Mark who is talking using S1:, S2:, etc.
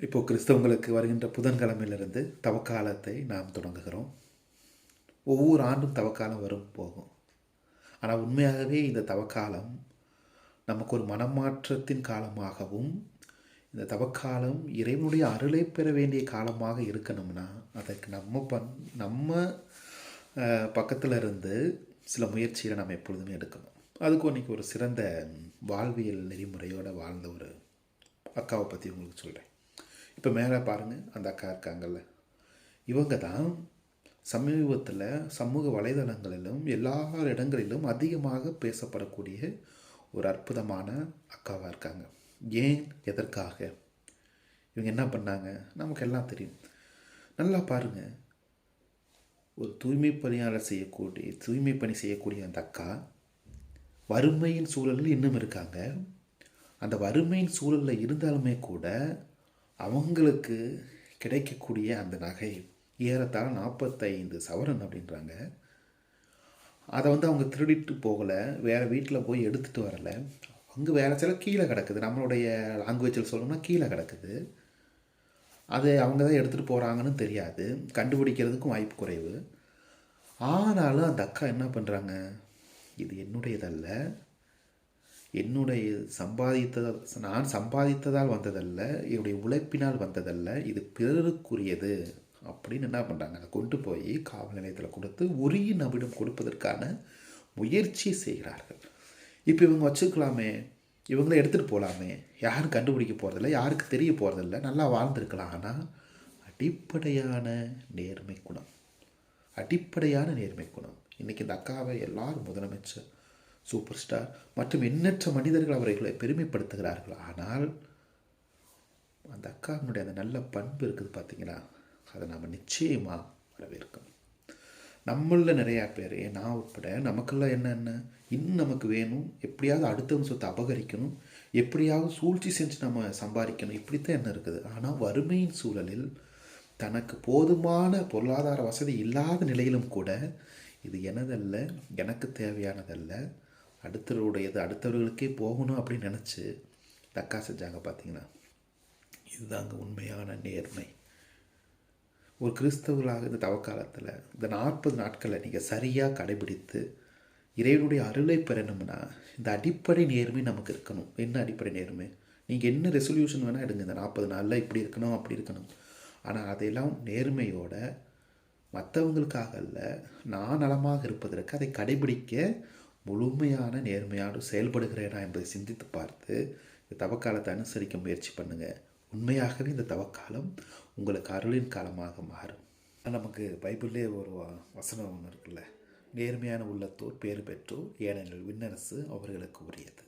S1: இப்போது கிறிஸ்தவங்களுக்கு வருகின்ற புதன்கிழமையிலிருந்து தவக்காலத்தை நாம் தொடங்குகிறோம். ஒவ்வொரு ஆண்டும் தவக்காலம் வரும் போகும். ஆனால் உண்மையாகவே இந்த தவக்காலம் நமக்கு ஒரு மனமாற்றத்தின் காலமாகவும், இந்த தவக்காலம் இறைவனுடைய அருளை பெற வேண்டிய காலமாக இருக்கணும்னா அதற்கு நம்ம பக்கத்தில் இருந்து சில முயற்சிகளை நம்ம எப்பொழுதுமே எடுக்கணும். அதுக்கும் இன்றைக்கி ஒரு சிறந்த வாழ்வியல் நெறிமுறையோடு வாழ்ந்த ஒரு அக்காவை பற்றி உங்களுக்கு சொல்கிறேன். இப்போ மேலே பாருங்கள், அந்த அக்கா இருக்காங்கல்ல, இவங்க தான் சமீபத்தில் சமூக வலைதளங்களிலும் எல்லா இடங்களிலும் அதிகமாக பேசப்படக்கூடிய ஒரு அற்புதமான அக்காவாக இருக்காங்க. ஏன், எதற்காக, இவங்க என்ன பண்ணாங்க நமக்கு எல்லாம் தெரியும். நல்லா பாருங்கள், ஒரு தூய்மை பணி செய்யக்கூடிய அந்த அக்கா வறுமையின் சூழலில் இன்னும் இருக்காங்க. அந்த வறுமையின் சூழலில் இருந்தாலுமே கூட அவங்களுக்கு கிடைக்கக்கூடிய அந்த நகை ஏறத்தாழ 45 சவரன் அப்படின்றாங்க. அதை அவங்க திருடிட்டு போகலை, வேறு வீட்டில் போய் எடுத்துகிட்டு வரலை. அங்கே வேறு சில கீழே கிடக்குது, நம்மளுடைய லாங்குவேஜில் சொல்லணும்னா கீழே கிடக்குது. அது அவங்க தான் எடுத்துகிட்டு போகிறாங்கன்னு தெரியாது, கண்டுபிடிக்கிறதுக்கும் வாய்ப்பு குறைவு. ஆனாலும் அந்த அக்கா என்ன பண்ணுறாங்க, இது என்னுடையதல்ல, நான் சம்பாதித்ததால் வந்ததல்ல, என்னுடைய உழைப்பினால் வந்ததல்ல, இது பிறருக்குரியது அப்படின்னு என்ன பண்ணுறாங்க, அதை கொண்டு போய் காவல் நிலையத்தில் கொடுத்து உரிய நபிடம் கொடுப்பதற்கான முயற்சி செய்கிறார்கள். இப்போ இவங்க வச்சுக்கலாமே, இவங்கள எடுத்துகிட்டு போகலாமே, யாரும் கண்டுபிடிக்க போகிறதில்ல, யாருக்கு தெரிய போகிறதில்ல, நல்லா வாழ்ந்துருக்கலாம். ஆனால் அடிப்படையான நேர்மை குணம் இன்றைக்கி இந்த அக்காவை எல்லாரும் முதலமைச்சர், சூப்பர் ஸ்டார் மற்றும் எண்ணற்ற மனிதர்கள் அவர்களை பெருமைப்படுத்துகிறார்கள். ஆனால் அந்த அக்காவினுடைய அந்த நல்ல பண்பு இருக்குது பார்த்தீங்களா, அதை நம்ம நிச்சயமாக வரவேற்கணும். நம்மளில் நிறையா பேர், நான் உட்பட, நமக்கெல்லாம் என்னென்ன இன்னும் நமக்கு வேணும், எப்படியாவது அடுத்தவங்க சொத்தை அபகரிக்கணும், எப்படியாவது சூழ்ச்சி செஞ்சு நம்ம சம்பாதிக்கணும், இப்படித்தான் என்ன இருக்குது. ஆனால் வறுமையின் சூழலில் தனக்கு போதுமான பொருளாதார வசதி இல்லாத நிலையிலும் கூட இது எனதல்ல, எனக்கு தேவையானதல்ல, அடுத்தவருடையது, அடுத்தவர்களுக்கே போகணும் அப்படின்னு நினச்சி தக்கா செஞ்சாங்க பார்த்தீங்கன்னா, இதுதாங்க உண்மையான நேர்மை. ஒரு கிறிஸ்தவர்களாக இந்த தவக்காலத்தில் இந்த 40 நாட்களை நீங்கள் சரியாக கடைபிடித்து இறைவனுடைய அருளை பெறணும்னா இந்த அடிப்படை நேர்மை நமக்கு இருக்கணும். என்ன அடிப்படை நேர்மை? நீங்கள் என்ன ரெசல்யூஷன் வேணால் எடுங்க, இந்த 40 நாளில் இப்படி இருக்கணும் அப்படி இருக்கணும். ஆனால் அதையெல்லாம் நேர்மையோட, மற்றவங்களுக்காக அல்ல, நான் நலமாக இருப்பதற்கு அதை கடைபிடிக்க முழுமையான நேர்மையோடு செயல்படுகிறேனா என்பதை சிந்தித்து பார்த்து இந்த தவக்காலத்தை அனுசரிக்க முயற்சி பண்ணுங்கள். உண்மையாகவே இந்த தவக்காலம் உங்களுக்கு அருளின் காலமாக மாறும். நமக்கு பைபிள்லேயே ஒரு வசனம் ஒன்று இருக்குல்ல, நேர்மையான உள்ளத்தோர் பேறு பெற்றோர், ஏனெனில் விண்ணரசு அவர்களுக்கு உரியது.